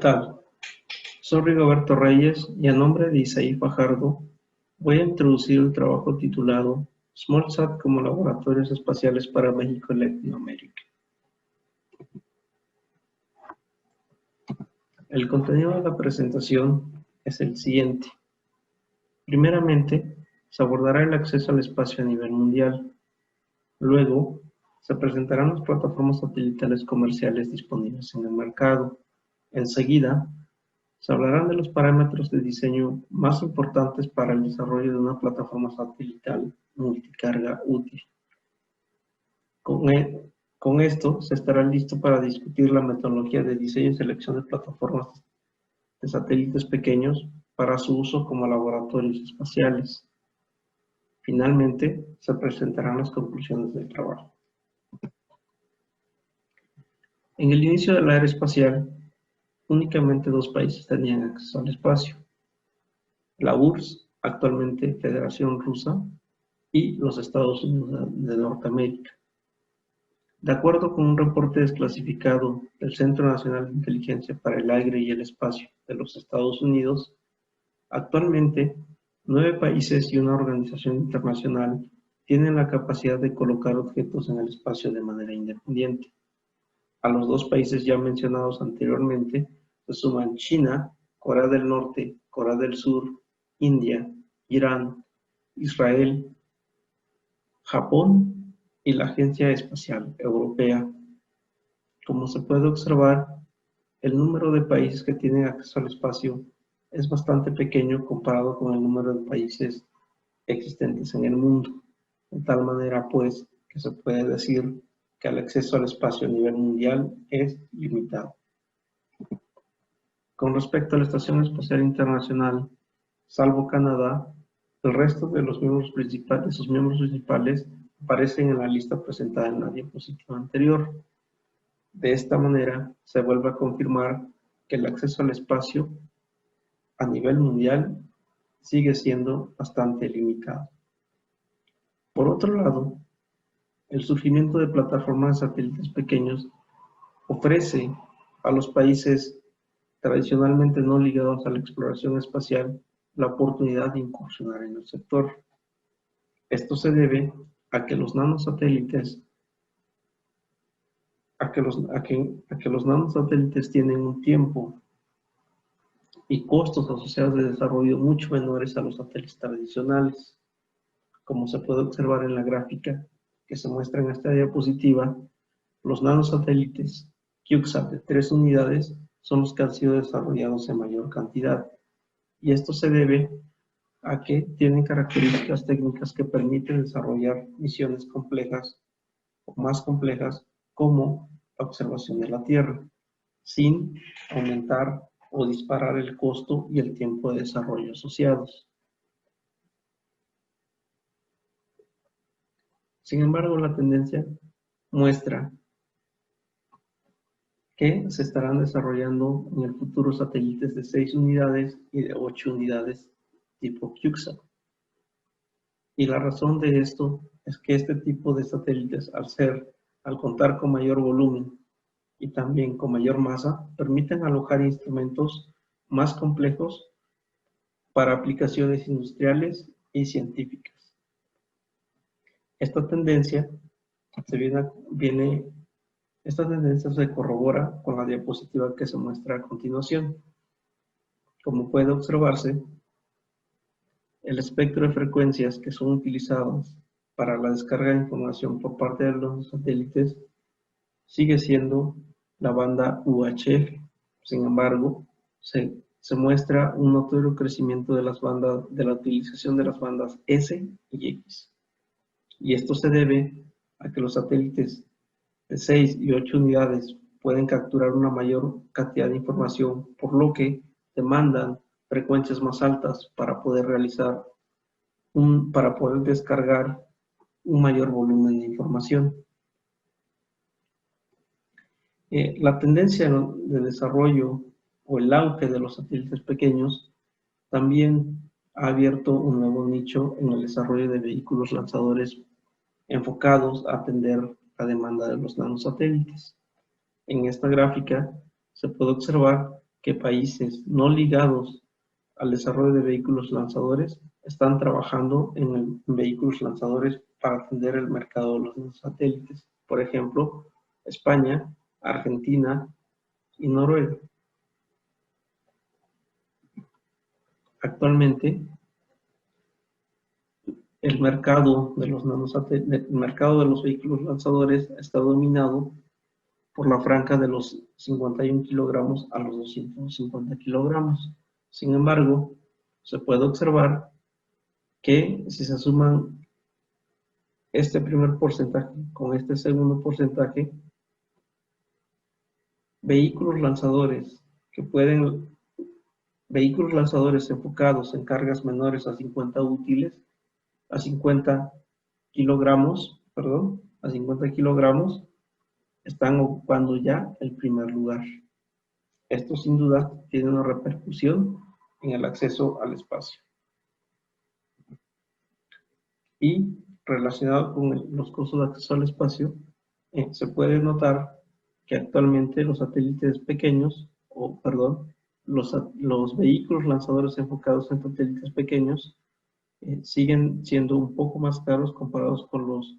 tal? Soy Rigoberto Reyes y a nombre de Isaí Fajardo voy a introducir el trabajo titulado SmallSat como laboratorios espaciales para México y Latinoamérica. El contenido de la presentación es el siguiente. Primeramente, se abordará el acceso al espacio a nivel mundial. Luego, se presentarán las plataformas satelitales comerciales disponibles en el mercado. Enseguida, se hablarán de los parámetros de diseño más importantes para el desarrollo de una plataforma satelital multicarga útil. Con esto, se estará listo para discutir la metodología de diseño y selección de plataformas de satélites pequeños para su uso como laboratorios espaciales. Finalmente, se presentarán las conclusiones del trabajo. En el inicio de la era espacial, únicamente 2 países tenían acceso al espacio: la URSS, actualmente Federación Rusa, y los Estados Unidos de Norteamérica. De acuerdo con un reporte desclasificado del Centro Nacional de Inteligencia para el Aire y el Espacio de los Estados Unidos, actualmente 9 países y una organización internacional tienen la capacidad de colocar objetos en el espacio de manera independiente. A los 2 países ya mencionados anteriormente se suman China, Corea del Norte, Corea del Sur, India, Irán, Israel, Japón y la Agencia Espacial Europea. Como se puede observar, el número de países que tienen acceso al espacio es bastante pequeño comparado con el número de países existentes en el mundo. De tal manera, pues, que se puede decir que el acceso al espacio a nivel mundial es limitado. Con respecto a la Estación Espacial Internacional, salvo Canadá, el resto de sus miembros principales aparecen en la lista presentada en la diapositiva anterior. De esta manera, se vuelve a confirmar que el acceso al espacio a nivel mundial sigue siendo bastante limitado. Por otro lado, el surgimiento de plataformas de satélites pequeños ofrece a los países tradicionalmente no ligados a la exploración espacial la oportunidad de incursionar en el sector. Esto se debe a que los nanosatélites tienen un tiempo y costos asociados de desarrollo mucho menores a los satélites tradicionales. Como se puede observar en la gráfica que se muestra en esta diapositiva, los nanosatélites CubeSat de 3 unidades son los que han sido desarrollados en mayor cantidad, y esto se debe a que tienen características técnicas que permiten desarrollar misiones complejas o más complejas, como la observación de la Tierra, sin aumentar o disparar el costo y el tiempo de desarrollo asociados. Sin embargo, la tendencia muestra que se estarán desarrollando en el futuro satélites de 6 unidades y de 8 unidades tipo CubeSat. Y la razón de esto es que este tipo de satélites, al contar con mayor volumen y también con mayor masa, permiten alojar instrumentos más complejos para aplicaciones industriales y científicas. Esta tendencia se corrobora con la diapositiva que se muestra a continuación. Como puede observarse, el espectro de frecuencias que son utilizadas para la descarga de información por parte de los satélites sigue siendo la banda UHF. Sin embargo, se muestra un notorio crecimiento de la utilización de las bandas S y X. Y esto se debe a que los satélites de 6 y 8 unidades pueden capturar una mayor cantidad de información, por lo que demandan frecuencias más altas para poder descargar un mayor volumen de información. La tendencia de desarrollo o el auge de los satélites pequeños también ha abierto un nuevo nicho en el desarrollo de vehículos lanzadores enfocados a atender la demanda de los nanosatélites. En esta gráfica se puede observar que países no ligados al desarrollo de vehículos lanzadores están trabajando en vehículos lanzadores para atender el mercado de los satélites. Por ejemplo, España, Argentina y Noruega. Actualmente, el mercado de los vehículos lanzadores está dominado por la franja de los 51 kilogramos a los 250 kilogramos. Sin embargo, se puede observar que si se suman este primer porcentaje con este segundo porcentaje, vehículos lanzadores enfocados en cargas menores a 50 útiles, a 50 kilogramos, están ocupando ya el primer lugar. Esto sin duda tiene una repercusión en el acceso al espacio. Y relacionado con los costos de acceso al espacio, se puede notar que actualmente los satélites pequeños, los vehículos lanzadores enfocados en satélites pequeños siguen siendo un poco más caros comparados con los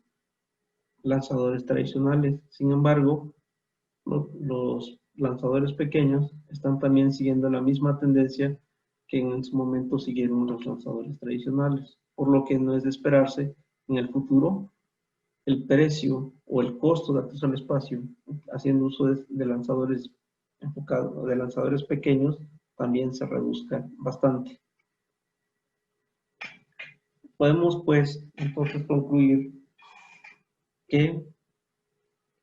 lanzadores tradicionales. Sin embargo, los lanzadores pequeños están también siguiendo la misma tendencia que en su momento siguieron los lanzadores tradicionales, por lo que no es de esperarse en el futuro el precio o el costo de acceso al espacio haciendo uso de lanzadores enfocados, de lanzadores pequeños, también se reduzca bastante. Podemos pues entonces concluir que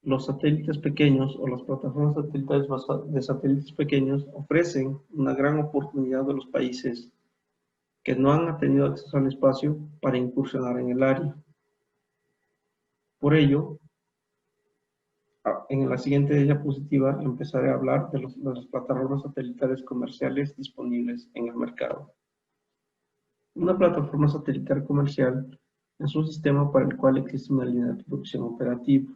los satélites pequeños o las plataformas satelitales de satélites pequeños ofrecen una gran oportunidad a los países que no han tenido acceso al espacio para incursionar en el área. Por ello, en la siguiente diapositiva empezaré a hablar de las plataformas satelitales comerciales disponibles en el mercado. Una plataforma satelital comercial es un sistema para el cual existe una línea de producción operativa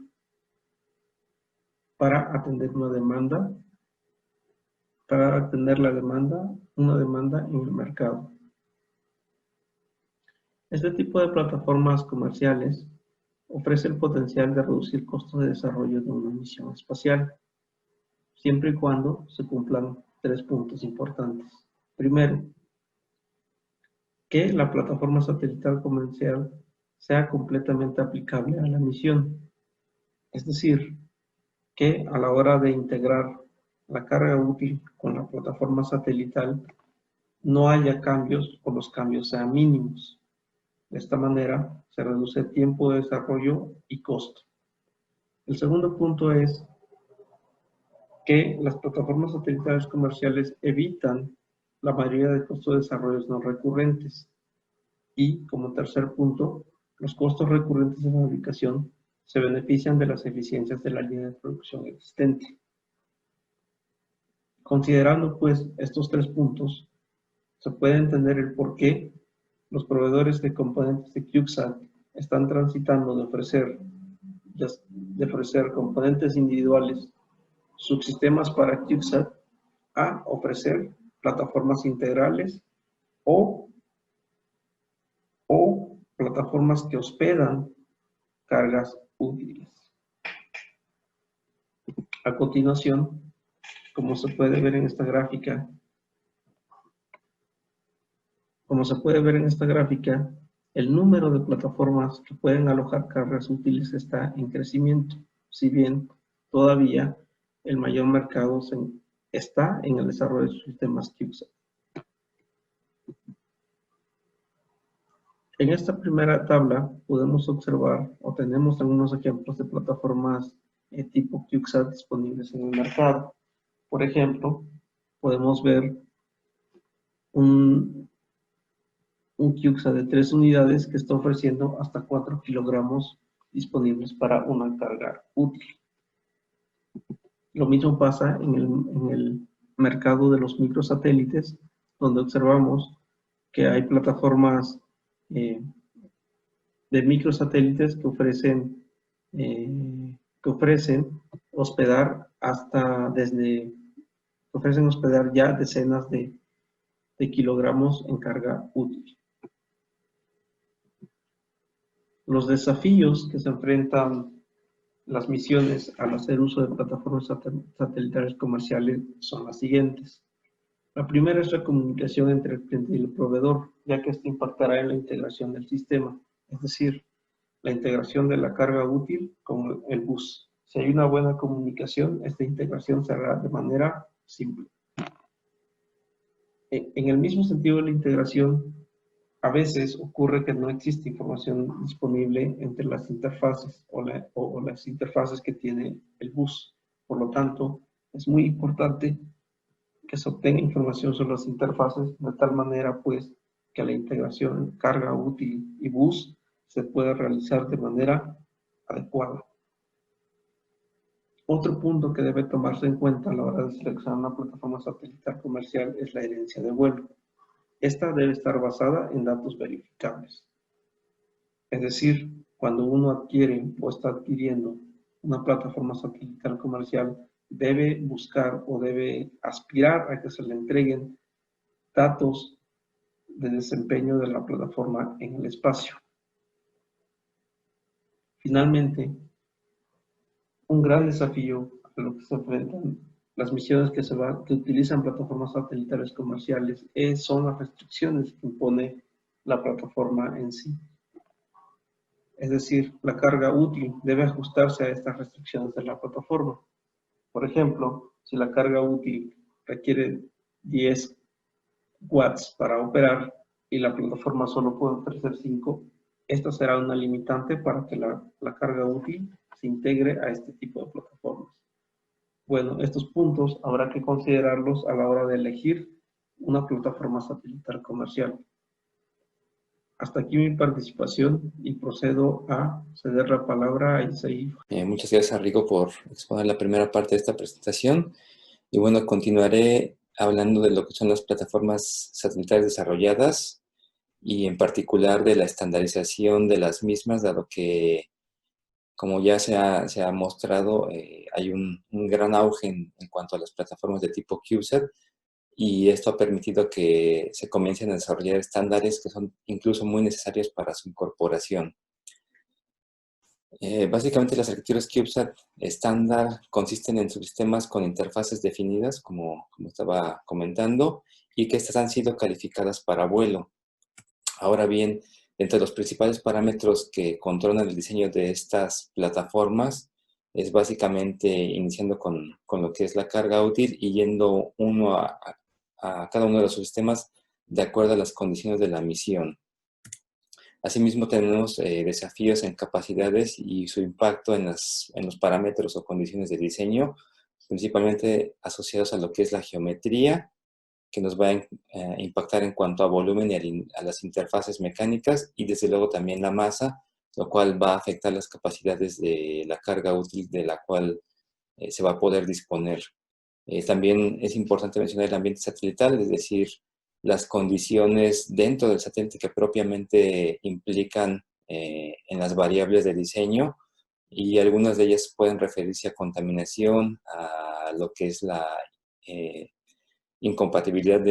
para atender una demanda, una demanda en el mercado. Este tipo de plataformas comerciales ofrece el potencial de reducir costos de desarrollo de una misión espacial, siempre y cuando se cumplan 3 puntos importantes. Primero, que la plataforma satelital comercial sea completamente aplicable a la misión, es decir, que a la hora de integrar la carga útil con la plataforma satelital no haya cambios o los cambios sean mínimos. De esta manera se reduce el tiempo de desarrollo y costo. El segundo punto es que las plataformas satelitales comerciales evitan la mayoría de costos de desarrollo no recurrentes. Y como tercer punto, los costos recurrentes de fabricación se benefician de las eficiencias de la línea de producción existente. Considerando pues estos 3 puntos, se puede entender el por qué los proveedores de componentes de CubeSat están transitando de ofrecer componentes individuales, subsistemas para CubeSat, a ofrecer plataformas integrales o plataformas que hospedan cargas útiles. A continuación, como se puede ver en esta gráfica, el número de plataformas que pueden alojar cargas útiles está en crecimiento, si bien todavía el mayor mercado está en el desarrollo de sistemas CubeSat. En esta primera tabla podemos observar o tenemos algunos ejemplos de plataformas tipo CubeSat disponibles en el mercado. Por ejemplo, podemos ver un CubeSat de 3 unidades que está ofreciendo hasta 4 kilogramos disponibles para una carga útil. Lo mismo pasa en el mercado de los microsatélites, donde observamos que hay plataformas de microsatélites que ofrecen hospedar hasta desde ofrecen hospedar ya decenas de kilogramos en carga útil. Los desafíos que se enfrentan las misiones al hacer uso de plataformas satelitales comerciales son las siguientes. La primera es la comunicación entre el cliente y el proveedor, ya que esto impactará en la integración del sistema, es decir, la integración de la carga útil con el bus. Si hay una buena comunicación, esta integración se hará de manera simple. En el mismo sentido de la integración, a veces ocurre que no existe información disponible entre las interfaces o las interfaces que tiene el bus. Por lo tanto, es muy importante que se obtenga información sobre las interfaces de tal manera pues que la integración carga útil y bus se pueda realizar de manera adecuada. Otro punto que debe tomarse en cuenta a la hora de seleccionar una plataforma satelital comercial es la herencia de vuelo. Esta debe estar basada en datos verificables. Es decir, cuando uno adquiere o está adquiriendo una plataforma satelital comercial, debe buscar o debe aspirar a que se le entreguen datos de desempeño de la plataforma en el espacio. Finalmente, un gran desafío a lo que se enfrentan las misiones que utilizan plataformas satelitales comerciales son las restricciones que impone la plataforma en sí. Es decir, la carga útil debe ajustarse a estas restricciones de la plataforma. Por ejemplo, si la carga útil requiere 10 watts para operar y la plataforma solo puede ofrecer 5, esta será una limitante para que la carga útil se integre a este tipo de plataformas. Bueno, estos puntos habrá que considerarlos a la hora de elegir una plataforma satelital comercial. Hasta aquí mi participación y procedo a ceder la palabra a Isaí. Muchas gracias, Rigo, por exponer la primera parte de esta presentación. Y bueno, continuaré hablando de lo que son las plataformas satelitales desarrolladas y en particular de la estandarización de las mismas, dado que, como ya se ha mostrado, hay un gran auge en cuanto a las plataformas de tipo CubeSat, y esto ha permitido que se comiencen a desarrollar estándares que son incluso muy necesarios para su incorporación. Básicamente las arquitecturas CubeSat estándar consisten en subsistemas con interfaces definidas, como estaba comentando, y que estas han sido calificadas para vuelo. Ahora bien, entre los principales parámetros que controlan el diseño de estas plataformas es básicamente iniciando con lo que es la carga útil y yendo uno a cada uno de los subsistemas de acuerdo a las condiciones de la misión. Asimismo, tenemos desafíos en capacidades y su impacto en los parámetros o condiciones de diseño, principalmente asociados a lo que es la geometría, que nos va a impactar en cuanto a volumen y a las interfaces mecánicas, y desde luego también la masa, lo cual va a afectar las capacidades de la carga útil de la cual se va a poder disponer. También es importante mencionar el ambiente satelital, es decir, las condiciones dentro del satélite que propiamente implican en las variables de diseño, y algunas de ellas pueden referirse a contaminación, a lo que es la incompatibilidad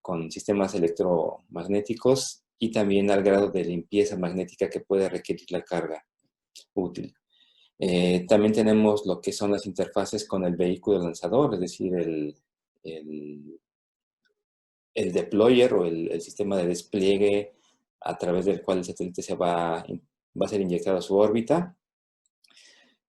con sistemas electromagnéticos y también al grado de limpieza magnética que puede requerir la carga útil. También tenemos lo que son las interfaces con el vehículo lanzador, es decir, el deployer o el sistema de despliegue a través del cual el satélite va a ser inyectado a su órbita.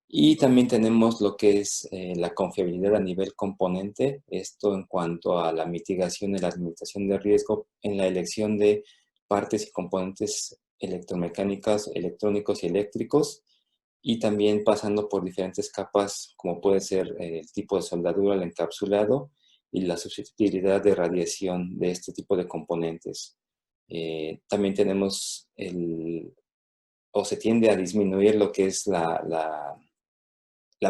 Y también tenemos lo que es la confiabilidad a nivel componente, esto en cuanto a la mitigación y la limitación de riesgo en la elección de partes y componentes electromecánicas, electrónicos y eléctricos, y también pasando por diferentes capas, como puede ser el tipo de soldadura, el encapsulado y la susceptibilidad de radiación de este tipo de componentes. También tenemos o se tiende a disminuir lo que es la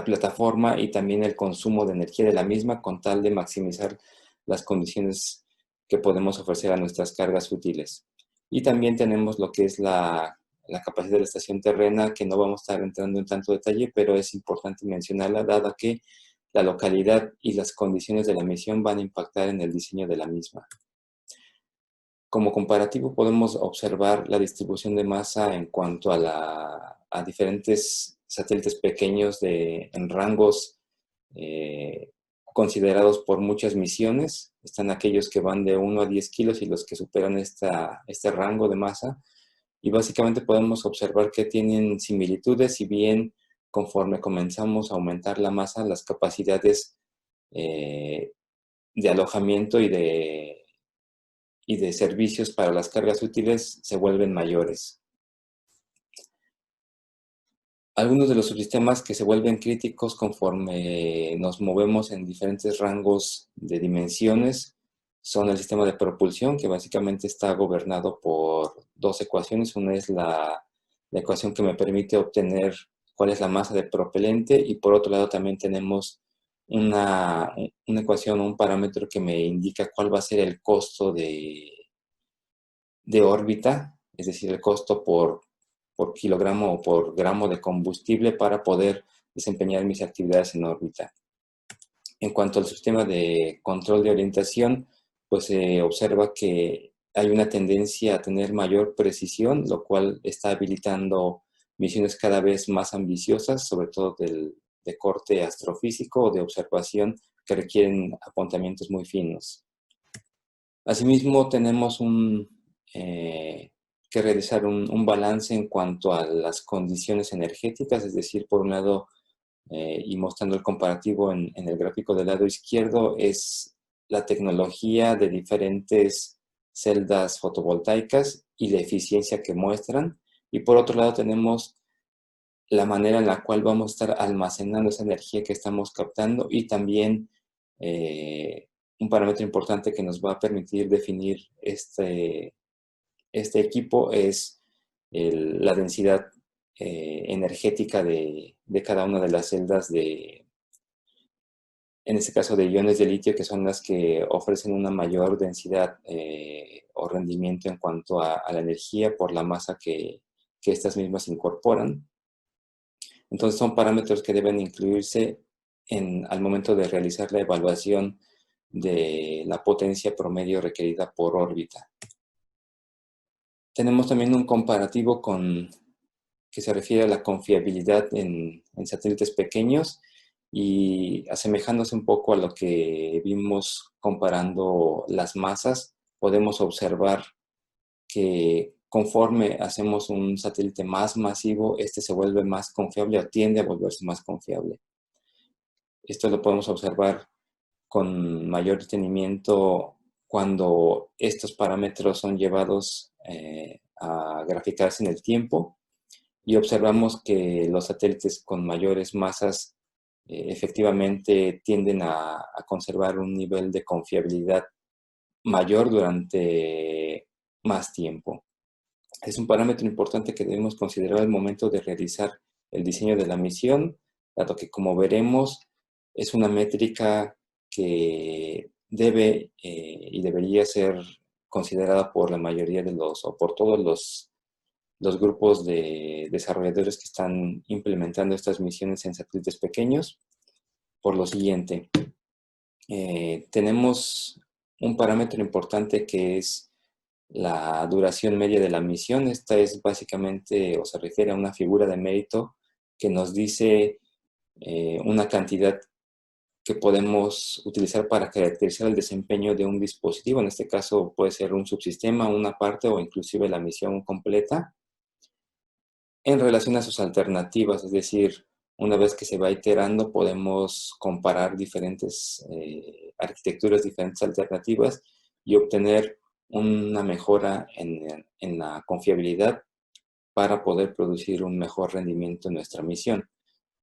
plataforma y también el consumo de energía de la misma, con tal de maximizar las condiciones que podemos ofrecer a nuestras cargas útiles. Y también tenemos lo que es la capacidad de la estación terrena, que no vamos a estar entrando en tanto detalle, pero es importante mencionarla, dada que la localidad y las condiciones de la misión van a impactar en el diseño de la misma. Como comparativo podemos observar la distribución de masa en cuanto a diferentes satélites pequeños en rangos considerados por muchas misiones. Están aquellos que van de 1 a 10 kilos y los que superan este rango de masa. Y básicamente podemos observar que tienen similitudes, si bien conforme comenzamos a aumentar la masa, las capacidades de alojamiento y de servicios para las cargas útiles se vuelven mayores. Algunos de los subsistemas que se vuelven críticos conforme nos movemos en diferentes rangos de dimensiones son el sistema de propulsión, que básicamente está gobernado por dos ecuaciones. Una es la ecuación que me permite obtener cuál es la masa del propelente, y por otro lado también tenemos una ecuación, un parámetro que me indica cuál va a ser el costo de órbita, es decir, el costo por kilogramo o por gramo de combustible para poder desempeñar mis actividades en órbita. En cuanto al sistema de control de orientación, pues se observa que hay una tendencia a tener mayor precisión, lo cual está habilitando misiones cada vez más ambiciosas, sobre todo de corte astrofísico o de observación, que requieren apuntamientos muy finos. Asimismo, tenemos que realizar un balance en cuanto a las condiciones energéticas, es decir, por un lado, y mostrando el comparativo en el gráfico del lado izquierdo, es la tecnología de diferentes celdas fotovoltaicas y la eficiencia que muestran. Y por otro lado tenemos la manera en la cual vamos a estar almacenando esa energía que estamos captando, y también un parámetro importante que nos va a permitir definir este equipo es la densidad energética de cada una de las celdas en este caso de iones de litio, que son las que ofrecen una mayor densidad o rendimiento en cuanto a la energía por la masa que estas mismas incorporan. Entonces son parámetros que deben incluirse al momento de realizar la evaluación de la potencia promedio requerida por órbita. Tenemos también un comparativo que se refiere a la confiabilidad en satélites pequeños, y asemejándose un poco a lo que vimos comparando las masas, podemos observar que conforme hacemos un satélite más masivo, este se vuelve más confiable o tiende a volverse más confiable. Esto lo podemos observar con mayor detenimiento cuando estos parámetros son llevados a graficarse en el tiempo, y observamos que los satélites con mayores masas efectivamente tienden a conservar un nivel de confiabilidad mayor durante más tiempo. Es un parámetro importante que debemos considerar al momento de realizar el diseño de la misión, dado que, como veremos, es una métrica que debe y debería ser considerada por la mayoría o por todos los grupos de desarrolladores que están implementando estas misiones en satélites pequeños. Por lo siguiente, tenemos un parámetro importante que es la duración media de la misión. Esta es básicamente, o se refiere a una figura de mérito que nos dice una cantidad que podemos utilizar para caracterizar el desempeño de un dispositivo. En este caso puede ser un subsistema, una parte o inclusive la misión completa, en relación a sus alternativas. Es decir, una vez que se va iterando, podemos comparar diferentes arquitecturas, diferentes alternativas, y obtener una mejora en la confiabilidad para poder producir un mejor rendimiento en nuestra misión.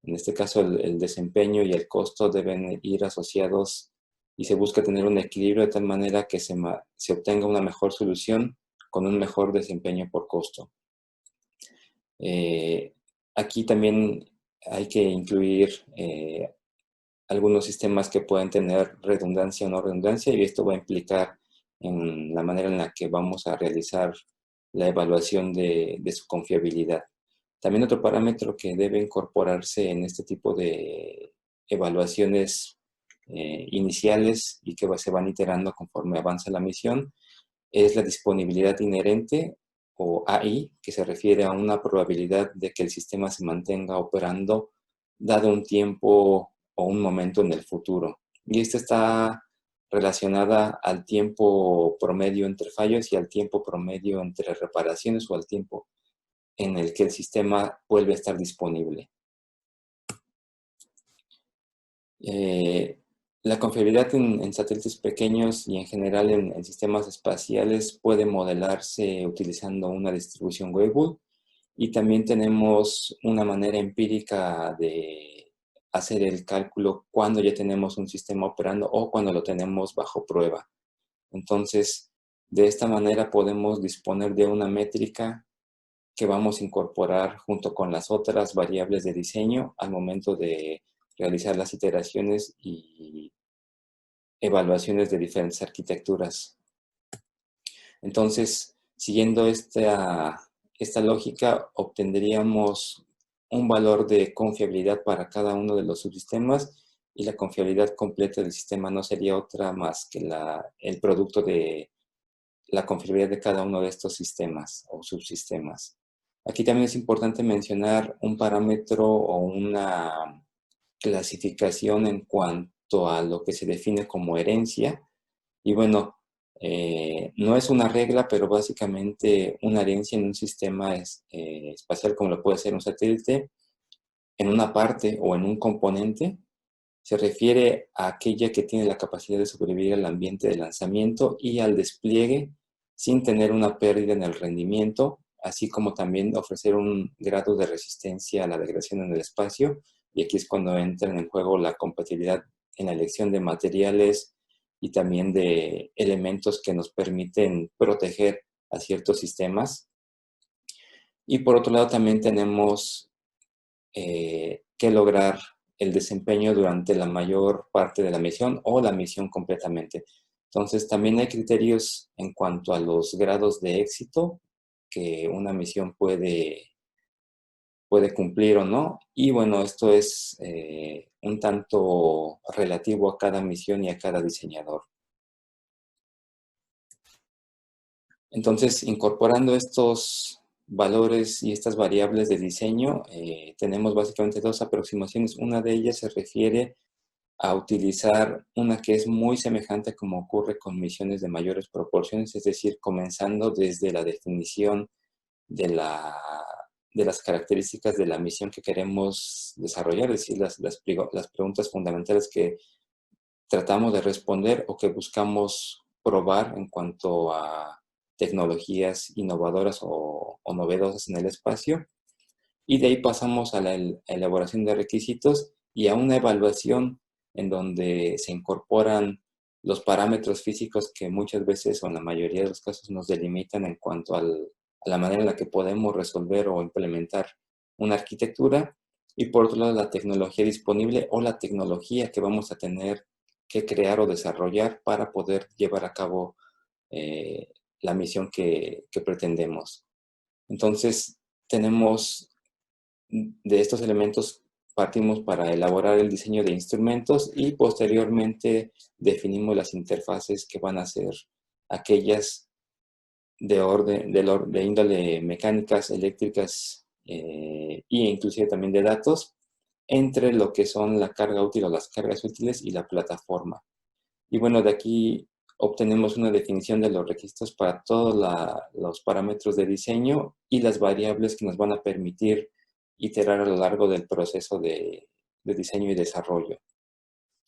En este caso, el desempeño y el costo deben ir asociados, y se busca tener un equilibrio de tal manera que se obtenga una mejor solución con un mejor desempeño por costo. Aquí también hay que incluir algunos sistemas que pueden tener redundancia o no redundancia, y esto va a implicar en la manera en la que vamos a realizar la evaluación de su confiabilidad. También otro parámetro que debe incorporarse en este tipo de evaluaciones iniciales y que se van iterando conforme avanza la misión, es la disponibilidad inherente o AI, que se refiere a una probabilidad de que el sistema se mantenga operando dado un tiempo o un momento en el futuro. Y esta está relacionada al tiempo promedio entre fallos y al tiempo promedio entre reparaciones o al tiempo en el que el sistema vuelve a estar disponible. La confiabilidad en satélites pequeños y en general en sistemas espaciales puede modelarse utilizando una distribución Weibull, y también tenemos una manera empírica de hacer el cálculo cuando ya tenemos un sistema operando o cuando lo tenemos bajo prueba. Entonces, de esta manera podemos disponer de una métrica que vamos a incorporar junto con las otras variables de diseño al momento de realizar las iteraciones y evaluaciones de diferentes arquitecturas. Entonces, siguiendo esta lógica, obtendríamos un valor de confiabilidad para cada uno de los subsistemas, y la confiabilidad completa del sistema no sería otra más que el producto de la confiabilidad de cada uno de estos sistemas o subsistemas. Aquí también es importante mencionar un parámetro o una clasificación en cuanto a lo que se define como herencia. Y bueno, no es una regla, pero básicamente una herencia en un sistema espacial, como lo puede ser un satélite, en una parte o en un componente, se refiere a aquella que tiene la capacidad de sobrevivir al ambiente de lanzamiento y al despliegue sin tener una pérdida en el rendimiento, así como también ofrecer un grado de resistencia a la degradación en el espacio. Y aquí es cuando entra en juego la compatibilidad en la elección de materiales y también de elementos que nos permiten proteger a ciertos sistemas. Y por otro lado también tenemos que lograr el desempeño durante la mayor parte de la misión o la misión completamente. Entonces, también hay criterios en cuanto a los grados de éxito que una misión puede cumplir o no. Y bueno, esto es un tanto relativo a cada misión y a cada diseñador. Entonces, incorporando estos valores y estas variables de diseño, tenemos básicamente dos aproximaciones. Una de ellas se refiere a utilizar una que es muy semejante como ocurre con misiones de mayores proporciones, es decir, comenzando desde la definición de las características de la misión que queremos desarrollar, es decir, las preguntas fundamentales que tratamos de responder o que buscamos probar en cuanto a tecnologías innovadoras o novedosas en el espacio. Y de ahí pasamos a la elaboración de requisitos y a una evaluación en donde se incorporan los parámetros físicos que muchas veces o en la mayoría de los casos nos delimitan en cuanto a la manera en la que podemos resolver o implementar una arquitectura, y por otro lado la tecnología disponible o la tecnología que vamos a tener que crear o desarrollar para poder llevar a cabo la misión que pretendemos. Entonces, tenemos de estos elementos, partimos para elaborar el diseño de instrumentos y posteriormente definimos las interfaces que van a ser aquellas de índole mecánicas, eléctricas e inclusive también de datos, entre lo que son la carga útil o las cargas útiles y la plataforma. Y bueno, de aquí obtenemos una definición de los requisitos para todos los parámetros de diseño y las variables que nos van a permitir iterar a lo largo del proceso de diseño y desarrollo.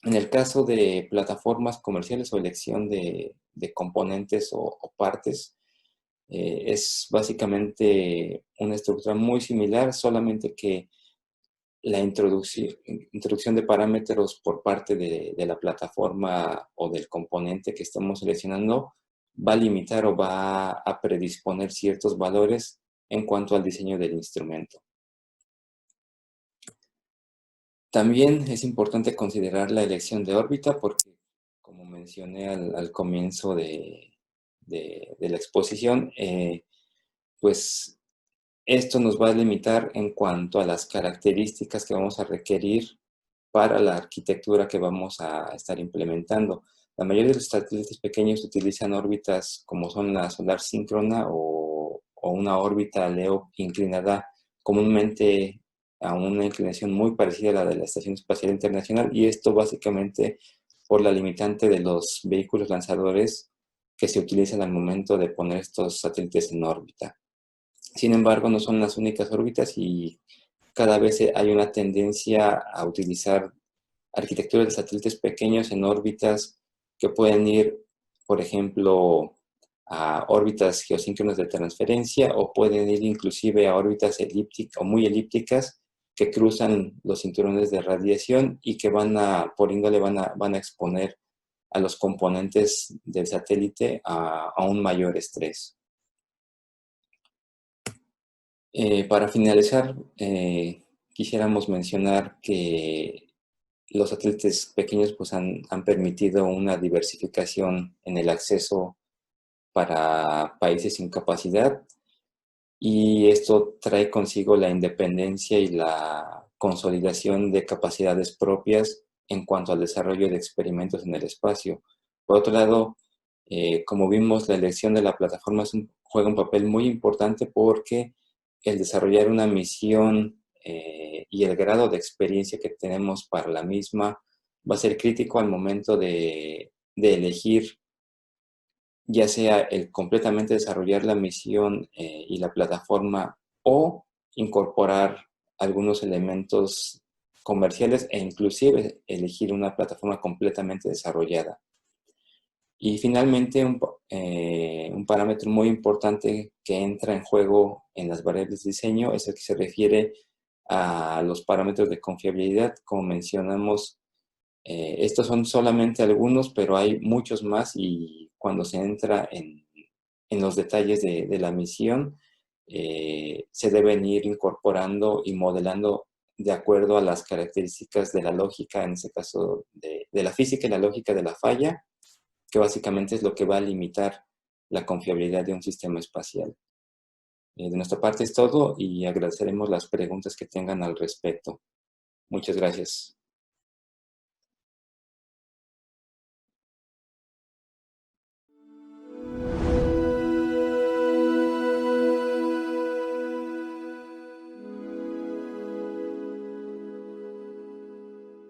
En el caso de plataformas comerciales o elección de componentes o partes, es básicamente una estructura muy similar, solamente que la introducción de parámetros por parte de la plataforma o del componente que estamos seleccionando va a limitar o va a predisponer ciertos valores en cuanto al diseño del instrumento. También es importante considerar la elección de órbita porque, como mencioné al comienzo de la exposición, pues esto nos va a limitar en cuanto a las características que vamos a requerir para la arquitectura que vamos a estar implementando. La mayoría de los satélites pequeños utilizan órbitas como son la solar síncrona o una órbita LEO inclinada comúnmente a una inclinación muy parecida a la de la Estación Espacial Internacional, y esto básicamente por la limitante de los vehículos lanzadores que se utilizan al momento de poner estos satélites en órbita. Sin embargo, no son las únicas órbitas y cada vez hay una tendencia a utilizar arquitecturas de satélites pequeños en órbitas que pueden ir, por ejemplo, a órbitas geosíncronas de transferencia, o pueden ir inclusive a órbitas elípticas o muy elípticas que cruzan los cinturones de radiación y que por índole van a exponer a los componentes del satélite a un mayor estrés. Para finalizar, quisiéramos mencionar que los satélites pequeños pues, han permitido una diversificación en el acceso para países sin capacidad, y esto trae consigo la independencia y la consolidación de capacidades propias en cuanto al desarrollo de experimentos en el espacio. Por otro lado, como vimos, la elección de la plataforma juega un papel muy importante, porque el desarrollar una misión y el grado de experiencia que tenemos para la misma va a ser crítico al momento de elegir, ya sea el completamente desarrollar la misión y la plataforma, o incorporar algunos elementos comerciales e inclusive elegir una plataforma completamente desarrollada. Y finalmente, un parámetro muy importante que entra en juego en las variables de diseño es el que se refiere a los parámetros de confiabilidad. Como mencionamos, estos son solamente algunos, pero hay muchos más, y cuando se entra en los detalles de la misión, se deben ir incorporando y modelando de acuerdo a las características de la lógica, en este caso de la física y la lógica de la falla, que básicamente es lo que va a limitar la confiabilidad de un sistema espacial. De nuestra parte es todo, y agradeceremos las preguntas que tengan al respecto. Muchas gracias.